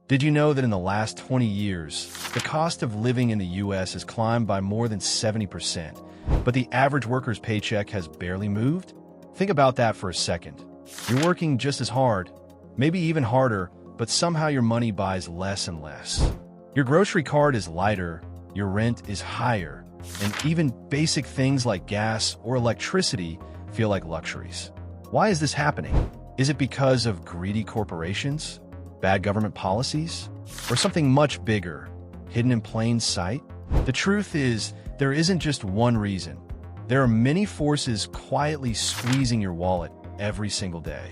Did you know that in the last 20 years, the cost of living in the US has climbed by more than 70%, but the average worker's paycheck has barely moved? Think about that for a second. You're working just as hard, maybe even harder, but somehow your money buys less and less. Your grocery cart is lighter, your rent is higher, and even basic things like gas or electricity feel like luxuries. Why is this happening? Is it because of greedy corporations, bad government policies, or something much bigger, hidden in plain sight? The truth is, there isn't just one reason. There are many forces quietly squeezing your wallet every single day.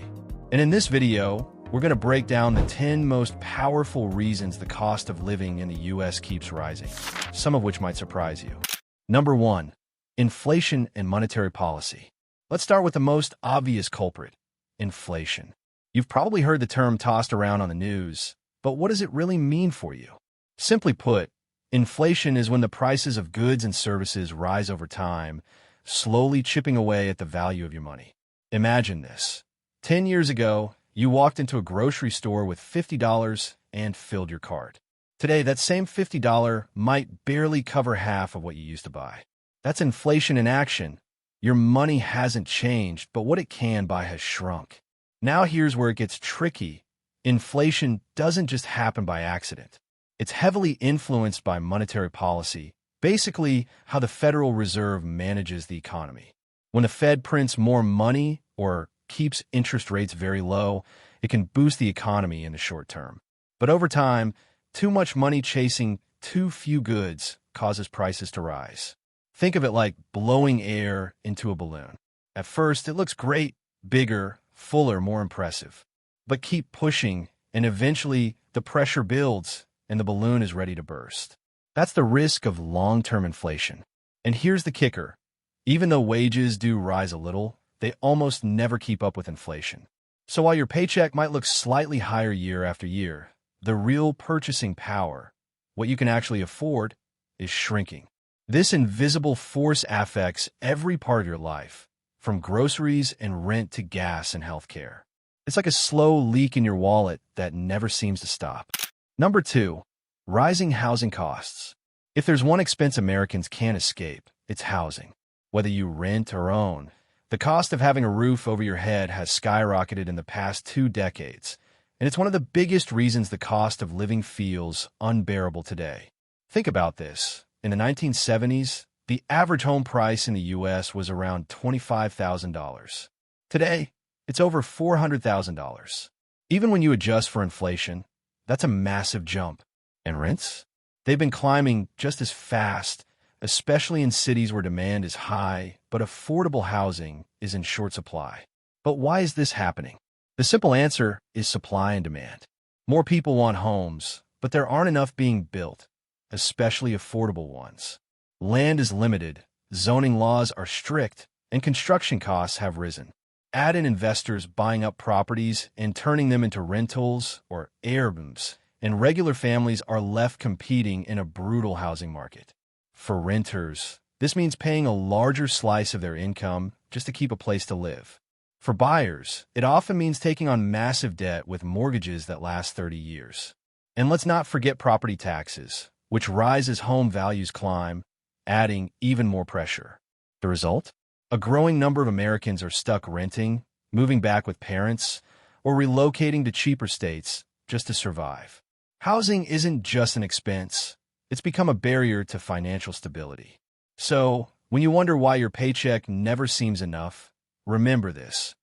And in this video, we're going to break down the 10 most powerful reasons the cost of living in the US keeps rising, some of which might surprise you. Number 1. Inflation and monetary policy. Let's start with the most obvious culprit, inflation. You've probably heard the term tossed around on the news, but what does it really mean for you? Simply put, inflation is when the prices of goods and services rise over time, slowly chipping away at the value of your money. Imagine this. 10 years ago, you walked into a grocery store with $50 and filled your cart. Today, that same $50 might barely cover half of what you used to buy. That's inflation in action. Your money hasn't changed, but what it can buy has shrunk. Now here's where it gets tricky. Inflation doesn't just happen by accident. It's heavily influenced by monetary policy, basically how the Federal Reserve manages the economy. When the Fed prints more money or keeps interest rates very low, it can boost the economy in the short term. But over time, too much money chasing too few goods causes prices to rise. Think of it like blowing air into a balloon. At first, it looks great, bigger, fuller, more impressive. But keep pushing, and eventually the pressure builds, and the balloon is ready to burst. That's the risk of long-term inflation. And here's the kicker. Even though wages do rise a little, they almost never keep up with inflation. So while your paycheck might look slightly higher year after year, the real purchasing power, what you can actually afford, is shrinking. This invisible force affects every part of your life, from groceries and rent to gas and healthcare. It's like a slow leak in your wallet that never seems to stop. Number 2, rising housing costs. If there's one expense Americans can't escape, it's housing. Whether you rent or own, the cost of having a roof over your head has skyrocketed in the past 2 decades, and it's one of the biggest reasons the cost of living feels unbearable today. Think about this. In the 1970s, the average home price in the U.S. was around $25,000. Today, it's over $400,000. Even when you adjust for inflation, that's a massive jump. And rents? They've been climbing just as fast, especially in cities where demand is high, but affordable housing is in short supply. But why is this happening? The simple answer is supply and demand. More people want homes, but there aren't enough being built, especially affordable ones. Land is limited, zoning laws are strict, and construction costs have risen. Add in investors buying up properties and turning them into rentals or Airbnbs, and regular families are left competing in a brutal housing market. For renters, this means paying a larger slice of their income just to keep a place to live. For buyers, it often means taking on massive debt with mortgages that last 30 years. And let's not forget property taxes, which rise as home values climb, adding even more pressure. The result? A growing number of Americans are stuck renting, moving back with parents, or relocating to cheaper states just to survive. Housing isn't just an expense. It's become a barrier to financial stability. So, when you wonder why your paycheck never seems enough, remember this.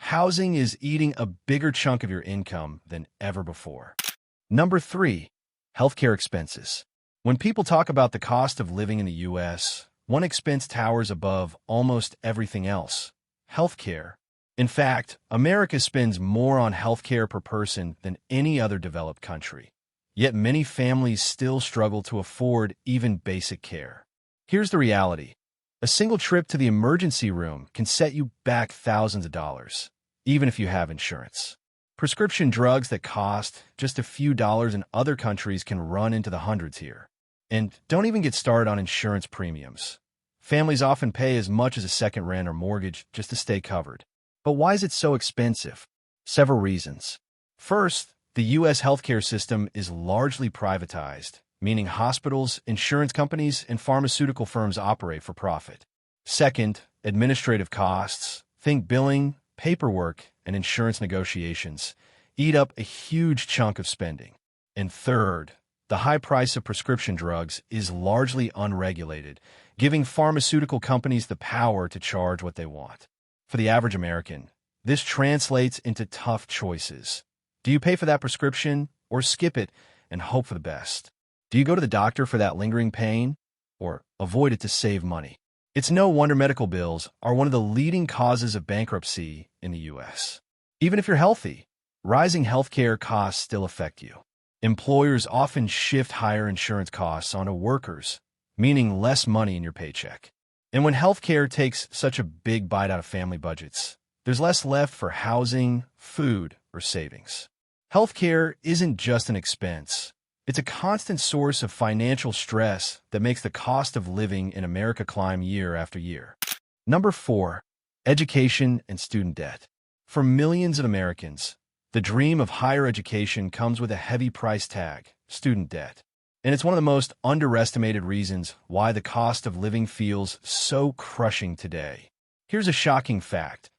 Housing is eating a bigger chunk of your income than ever before. Number 3, healthcare expenses. When people talk about the cost of living in the U.S., one expense towers above almost everything else: healthcare. In fact, America spends more on healthcare per person than any other developed country. Yet many families still struggle to afford even basic care. Here's the reality. A single trip to the emergency room can set you back thousands of dollars, even if you have insurance. Prescription drugs that cost just a few dollars in other countries can run into the hundreds here. And don't even get started on insurance premiums. Families often pay as much as a second rent or mortgage just to stay covered. But why is it so expensive? Several reasons. First, The U.S. healthcare system is largely privatized, meaning hospitals, insurance companies, and pharmaceutical firms operate for profit. Second, administrative costs, think billing, paperwork, and insurance negotiations, eat up a huge chunk of spending. And third, the high price of prescription drugs is largely unregulated, giving pharmaceutical companies the power to charge what they want. For the average American, this translates into tough choices. Do you pay for that prescription or skip it and hope for the best? Do you go to the doctor for that lingering pain or avoid it to save money? It's no wonder medical bills are one of the leading causes of bankruptcy in the U.S. Even if you're healthy, rising healthcare costs still affect you. Employers often shift higher insurance costs onto workers, meaning less money in your paycheck. And when healthcare takes such a big bite out of family budgets, there's less left for housing, food, or savings. Healthcare isn't just an expense. It's a constant source of financial stress that makes the cost of living in America climb year after year. Number 4, education and student debt. For millions of Americans, the dream of higher education comes with a heavy price tag, student debt. And it's one of the most underestimated reasons why the cost of living feels so crushing today. Here's a shocking fact.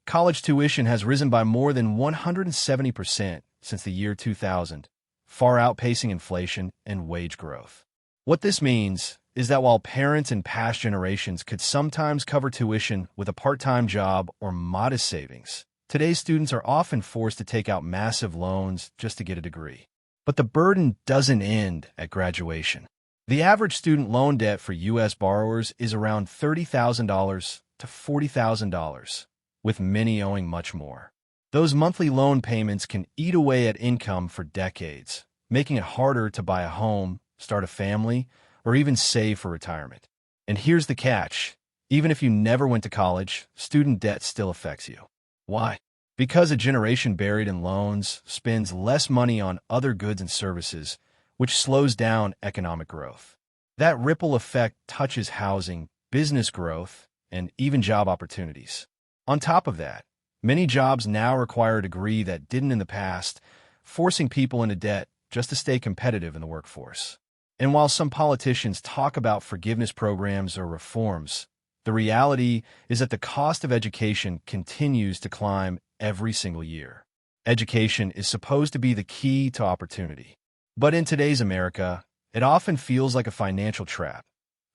College tuition has risen by more than 170% since the year 2000, far outpacing inflation and wage growth. What this means is that while parents in past generations could sometimes cover tuition with a part-time job or modest savings, today's students are often forced to take out massive loans just to get a degree. But the burden doesn't end at graduation. The average student loan debt for U.S. borrowers is around $30,000 to $40,000, with many owing much more. Those monthly loan payments can eat away at income for decades, making it harder to buy a home, start a family, or even save for retirement. And here's the catch. Even if you never went to college, student debt still affects you. Why? Because a generation buried in loans spends less money on other goods and services, which slows down economic growth. That ripple effect touches housing, business growth, and even job opportunities. On top of that, many jobs now require a degree that didn't in the past, forcing people into debt just to stay competitive in the workforce. And while some politicians talk about forgiveness programs or reforms, the reality is that the cost of education continues to climb every single year. Education is supposed to be the key to opportunity. But in today's America, it often feels like a financial trap,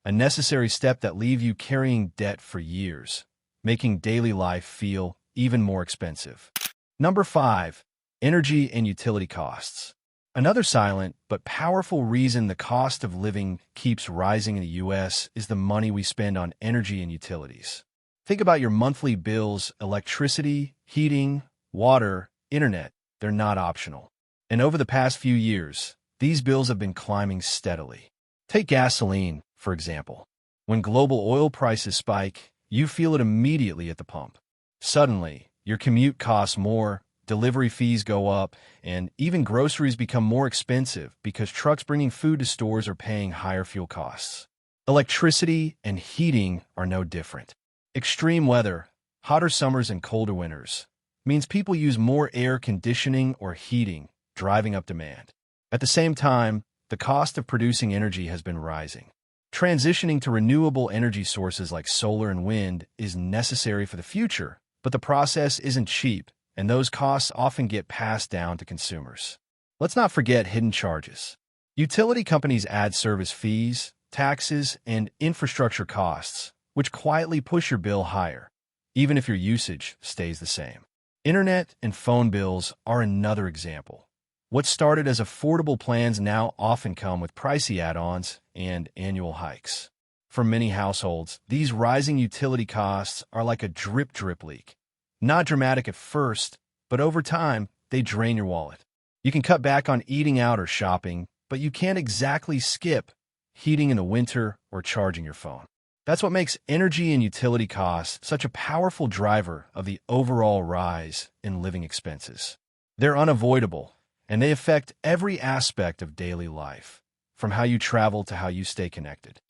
a necessary step that leaves you carrying debt for years, making daily life feel even more expensive. Number 5, energy and utility costs. Another silent but powerful reason the cost of living keeps rising in the U.S. is the money we spend on energy and utilities. Think about your monthly bills: electricity, heating, water, internet. They're not optional. And over the past few years, these bills have been climbing steadily. Take gasoline, for example. When global oil prices spike, you feel it immediately at the pump. Suddenly, your commute costs more, delivery fees go up, and even groceries become more expensive because trucks bringing food to stores are paying higher fuel costs. Electricity and heating are no different. Extreme weather, hotter summers and colder winters, means people use more air conditioning or heating, driving up demand. At the same time, the cost of producing energy has been rising. Transitioning to renewable energy sources like solar and wind is necessary for the future, but the process isn't cheap, and those costs often get passed down to consumers. Let's not forget hidden charges. Utility companies add service fees, taxes, and infrastructure costs, which quietly push your bill higher, even if your usage stays the same. Internet and phone bills are another example. What started as affordable plans now often come with pricey add-ons and annual hikes. For many households, these rising utility costs are like a drip leak. Not dramatic at first, but over time, they drain your wallet. You can cut back on eating out or shopping, but you can't exactly skip heating in the winter or charging your phone. That's what makes energy and utility costs such a powerful driver of the overall rise in living expenses. They're unavoidable, and they affect every aspect of daily life, from how you travel to how you stay connected.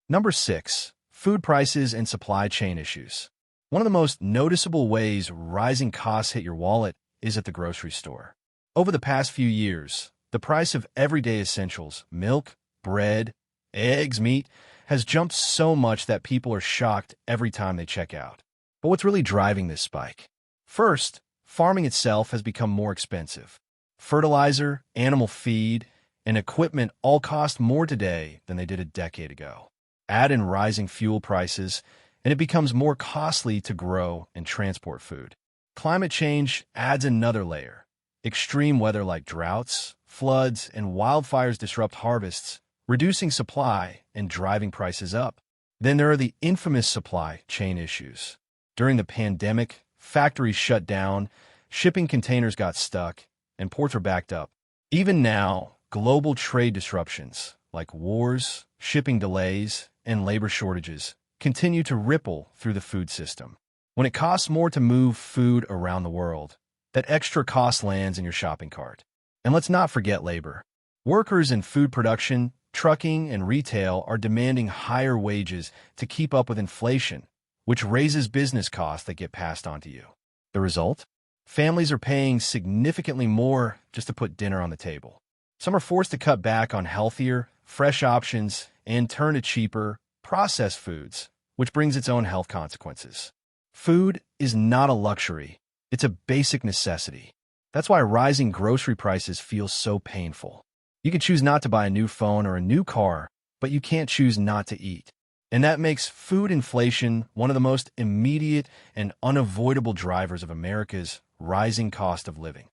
Number 6, food prices and supply chain issues. One of the most noticeable ways rising costs hit your wallet is at the grocery store. Over the past few years, the price of everyday essentials, milk, bread, eggs, meat, has jumped so much that people are shocked every time they check out. But what's really driving this spike? First, farming itself has become more expensive. Fertilizer, animal feed, and equipment all cost more today than they did a decade ago. Add in rising fuel prices, and it becomes more costly to grow and transport food. Climate change adds another layer. Extreme weather like droughts, floods, and wildfires disrupt harvests, reducing supply and driving prices up. Then there are the infamous supply chain issues. During the pandemic, factories shut down, shipping containers got stuck, and ports are backed up. Even now, global trade disruptions like wars, shipping delays, and labor shortages continue to ripple through the food system. When it costs more to move food around the world, that extra cost lands in your shopping cart. And let's not forget labor. Workers in food production, trucking, and retail are demanding higher wages to keep up with inflation, which raises business costs that get passed on to you. The result? Families are paying significantly more just to put dinner on the table. Some are forced to cut back on healthier, fresh options and turn to cheaper, processed foods, which brings its own health consequences. Food is not a luxury. It's a basic necessity. That's why rising grocery prices feel so painful. You can choose not to buy a new phone or a new car, but you can't choose not to eat. And that makes food inflation one of the most immediate and unavoidable drivers of America's rising cost of living.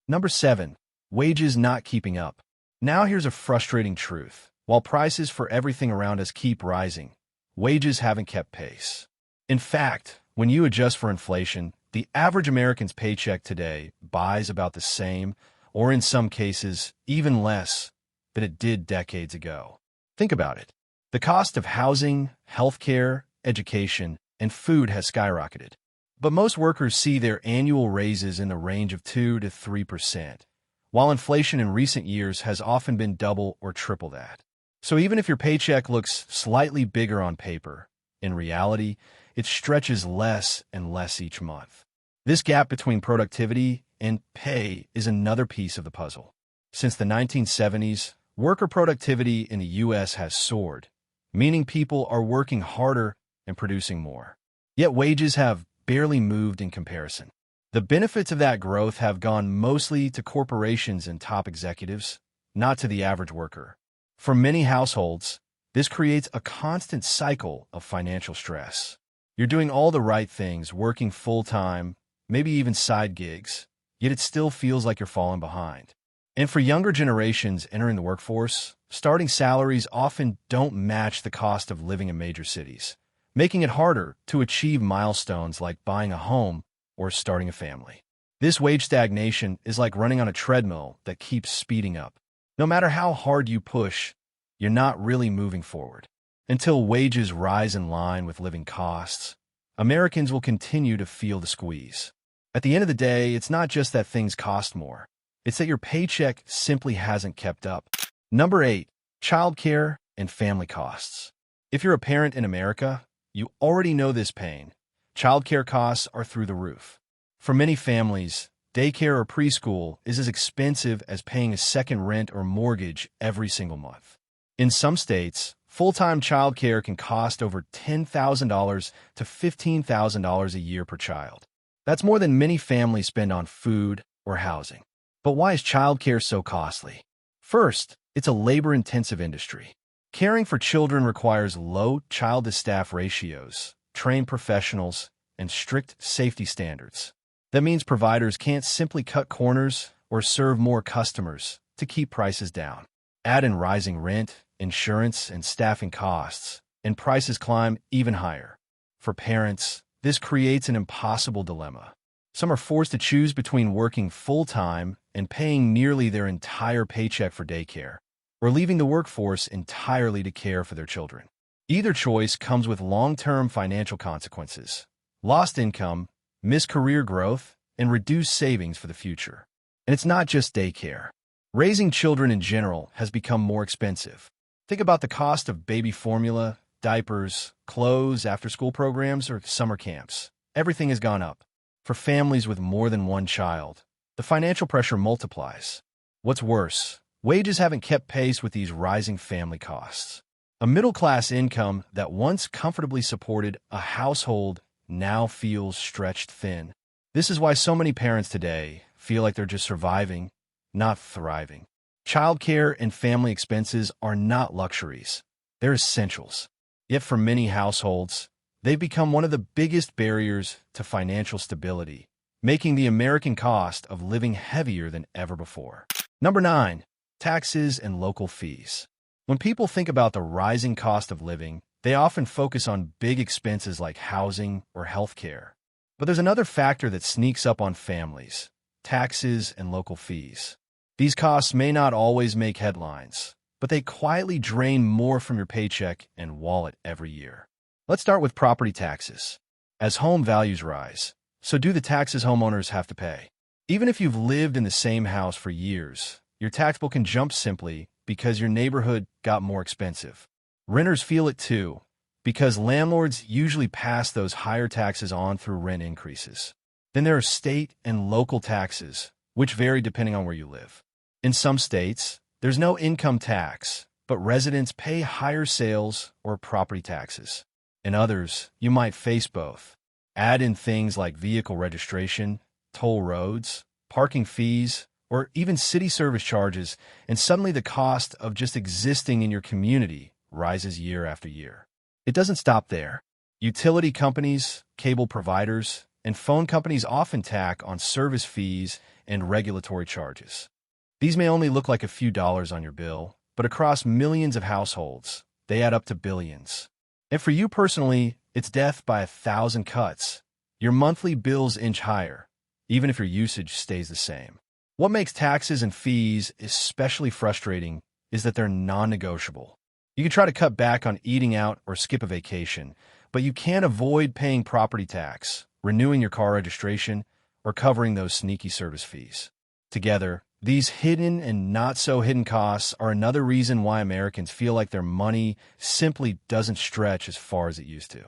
Number 7. Wages not keeping up. Now here's a frustrating truth. While prices for everything around us keep rising, wages haven't kept pace. In fact, when you adjust for inflation, the average American's paycheck today buys about the same, or in some cases, even less, than it did decades ago. Think about it. The cost of housing, healthcare, education, and food has skyrocketed. But most workers see their annual raises in the range of 2 to 3%, while inflation in recent years has often been double or triple that. So even if your paycheck looks slightly bigger on paper, in reality, it stretches less and less each month. This gap between productivity and pay is another piece of the puzzle. Since the 1970s, worker productivity in the U.S. has soared, meaning people are working harder and producing more. Yet wages have barely moved in comparison. The benefits of that growth have gone mostly to corporations and top executives, not to the average worker. For many households, this creates a constant cycle of financial stress. You're doing all the right things, working full-time, maybe even side gigs, yet it still feels like you're falling behind. And for younger generations entering the workforce, starting salaries often don't match the cost of living in major cities, making it harder to achieve milestones like buying a home or starting a family. This wage stagnation is like running on a treadmill that keeps speeding up. No matter how hard you push, you're not really moving forward. Until wages rise in line with living costs, Americans will continue to feel the squeeze. At the end of the day, it's not just that things cost more. It's that your paycheck simply hasn't kept up. Number 8. Childcare and family costs. If you're a parent in America, you already know this pain. Childcare costs are through the roof. For many families, daycare or preschool is as expensive as paying a second rent or mortgage every single month. In some states, full-time childcare can cost over $10,000 to $15,000 a year per child. That's more than many families spend on food or housing. But why is childcare so costly? First, it's a labor-intensive industry. Caring for children requires low child-to-staff ratios, trained professionals, and strict safety standards. That means providers can't simply cut corners or serve more customers to keep prices down. Add in rising rent, insurance, and staffing costs, and prices climb even higher. For parents, this creates an impossible dilemma. Some are forced to choose between working full-time and paying nearly their entire paycheck for daycare, or leaving the workforce entirely to care for their children. Either choice comes with long-term financial consequences: lost income, missed career growth, and reduced savings for the future. And it's not just daycare. Raising children in general has become more expensive. Think about the cost of baby formula, diapers, clothes, after-school programs, or summer camps. Everything has gone up. For families with more than one child, the financial pressure multiplies. What's worse, wages haven't kept pace with these rising family costs. A middle-class income that once comfortably supported a household now feels stretched thin. This is why so many parents today feel like they're just surviving, not thriving. Childcare and family expenses are not luxuries. They're essentials. Yet for many households, they've become one of the biggest barriers to financial stability, making the American cost of living heavier than ever before. Number 9. Taxes and local fees. When people think about the rising cost of living, they often focus on big expenses like housing or healthcare. But there's another factor that sneaks up on families: taxes and local fees. These costs may not always make headlines, but they quietly drain more from your paycheck and wallet every year. Let's start with property taxes. As home values rise, so do the taxes homeowners have to pay. Even if you've lived in the same house for years, your tax bill can jump simply because your neighborhood got more expensive. Renters feel it too, because landlords usually pass those higher taxes on through rent increases. Then there are state and local taxes, which vary depending on where you live. In some states, there's no income tax, but residents pay higher sales or property taxes. In others, you might face both. Add in things like vehicle registration, toll roads, parking fees, or even city service charges, and suddenly the cost of just existing in your community rises year after year. It doesn't stop there. Utility companies, cable providers, and phone companies often tack on service fees and regulatory charges. These may only look like a few dollars on your bill, but across millions of households, they add up to billions. And for you personally, it's death by 1,000 cuts. Your monthly bills inch higher, even if your usage stays the same. What makes taxes and fees especially frustrating is that they're non-negotiable. You can try to cut back on eating out or skip a vacation, but you can't avoid paying property tax, renewing your car registration, or covering those sneaky service fees. Together, these hidden and not-so-hidden costs are another reason why Americans feel like their money simply doesn't stretch as far as it used to.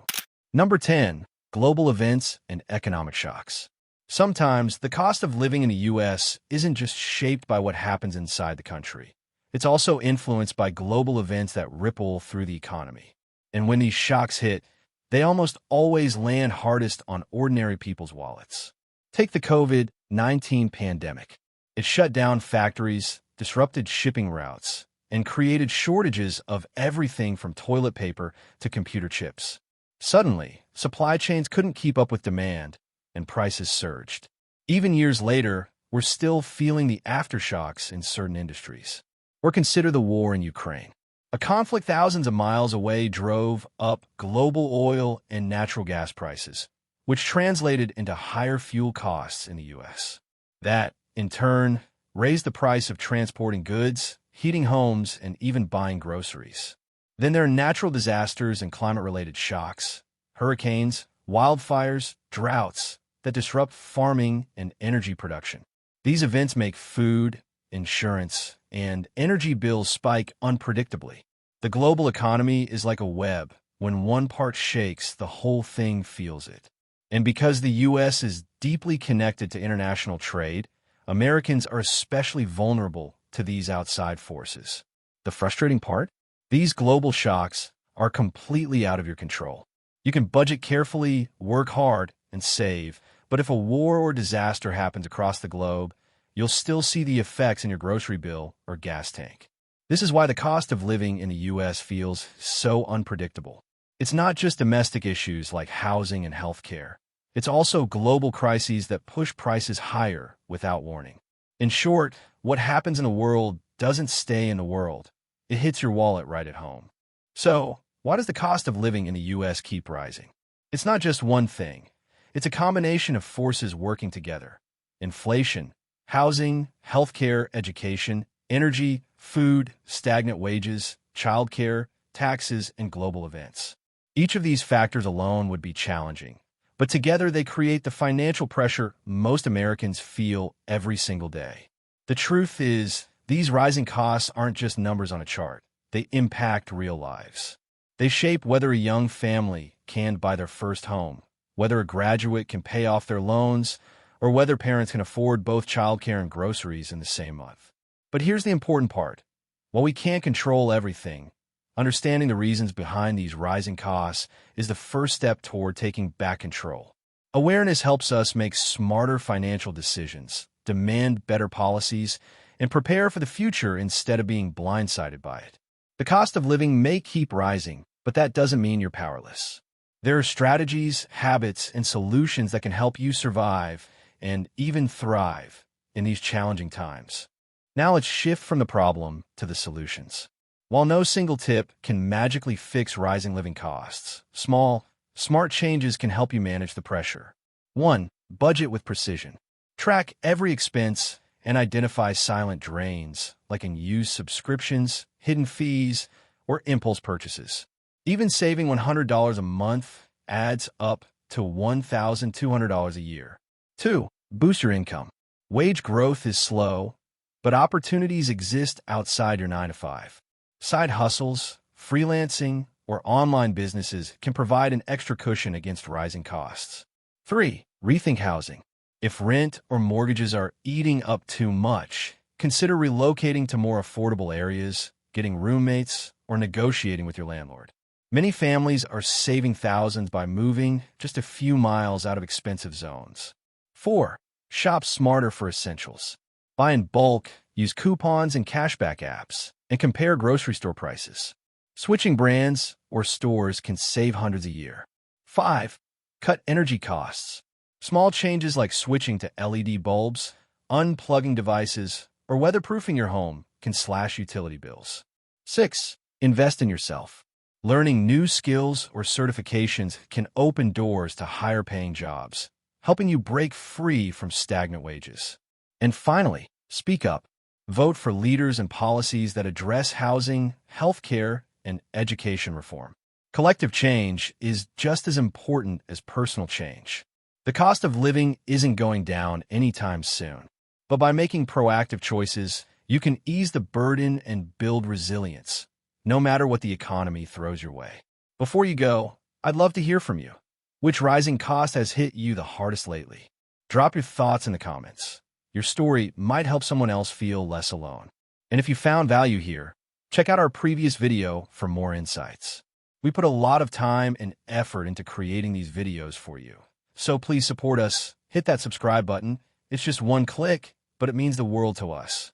Number 10. Global events and economic shocks. Sometimes, the cost of living in the U.S. isn't just shaped by what happens inside the country. It's also influenced by global events that ripple through the economy. And when these shocks hit, they almost always land hardest on ordinary people's wallets. Take the COVID-19 pandemic. It shut down factories, disrupted shipping routes, and created shortages of everything from toilet paper to computer chips. Suddenly, supply chains couldn't keep up with demand, and prices surged. Even years later, we're still feeling the aftershocks in certain industries. Or consider the war in Ukraine. A conflict thousands of miles away drove up global oil and natural gas prices, which translated into higher fuel costs in the U.S. That, in turn, raised the price of transporting goods, heating homes, and even buying groceries. Then there are natural disasters and climate-related shocks, hurricanes, wildfires, droughts that disrupt farming and energy production. These events make food, insurance, and energy bills spike unpredictably. The global economy is like a web. When one part shakes, the whole thing feels it. And because the U.S. is deeply connected to international trade, Americans are especially vulnerable to these outside forces. The frustrating part? These global shocks are completely out of your control. You can budget carefully, work hard, and save, but if a war or disaster happens across the globe, you'll still see the effects in your grocery bill or gas tank. This is why the cost of living in the U.S. feels so unpredictable. It's not just domestic issues like housing and healthcare. It's also global crises that push prices higher without warning. In short, what happens in the world doesn't stay in the world. It hits your wallet right at home. So, why does the cost of living in the U.S. keep rising? It's not just one thing. It's a combination of forces working together. Inflation, housing, healthcare, education, energy, food, stagnant wages, childcare, taxes, and global events. Each of these factors alone would be challenging, but together they create the financial pressure most Americans feel every single day. The truth is, these rising costs aren't just numbers on a chart. They impact real lives. They shape whether a young family can buy their first home, whether a graduate can pay off their loans, or whether parents can afford both childcare and groceries in the same month. But here's the important part. While we can't control everything, understanding the reasons behind these rising costs is the first step toward taking back control. Awareness helps us make smarter financial decisions, demand better policies, and prepare for the future instead of being blindsided by it. The cost of living may keep rising, but that doesn't mean you're powerless. There are strategies, habits, and solutions that can help you survive and even thrive in these challenging times. Now let's shift from the problem to the solutions. While no single tip can magically fix rising living costs, small, smart changes can help you manage the pressure. 1. Budget with precision. Track every expense and identify silent drains, like unused subscriptions, hidden fees, or impulse purchases. Even saving $100 a month adds up to $1,200 a year. 2. Boost your income. Wage growth is slow, but opportunities exist outside your 9-to-5. Side hustles, freelancing, or online businesses can provide an extra cushion against rising costs. 3. Rethink housing. If rent or mortgages are eating up too much, consider relocating to more affordable areas, getting roommates, or negotiating with your landlord. Many families are saving thousands by moving just a few miles out of expensive zones. 4. Shop smarter for essentials. Buy in bulk, use coupons and cashback apps, and compare grocery store prices. Switching brands or stores can save hundreds a year. 5. Cut energy costs. Small changes like switching to LED bulbs, unplugging devices, or weatherproofing your home can slash utility bills. 6. Invest in yourself. Learning new skills or certifications can open doors to higher-paying jobs, helping you break free from stagnant wages. And finally, speak up. Vote for leaders and policies that address housing, healthcare, and education reform. Collective change is just as important as personal change. The cost of living isn't going down anytime soon, but by making proactive choices, you can ease the burden and build resilience, no matter what the economy throws your way. Before you go, I'd love to hear from you. Which rising cost has hit you the hardest lately? Drop your thoughts in the comments. Your story might help someone else feel less alone. And if you found value here, check out our previous video for more insights. We put a lot of time and effort into creating these videos for you. So please support us. Hit that subscribe button. It's just one click, but it means the world to us.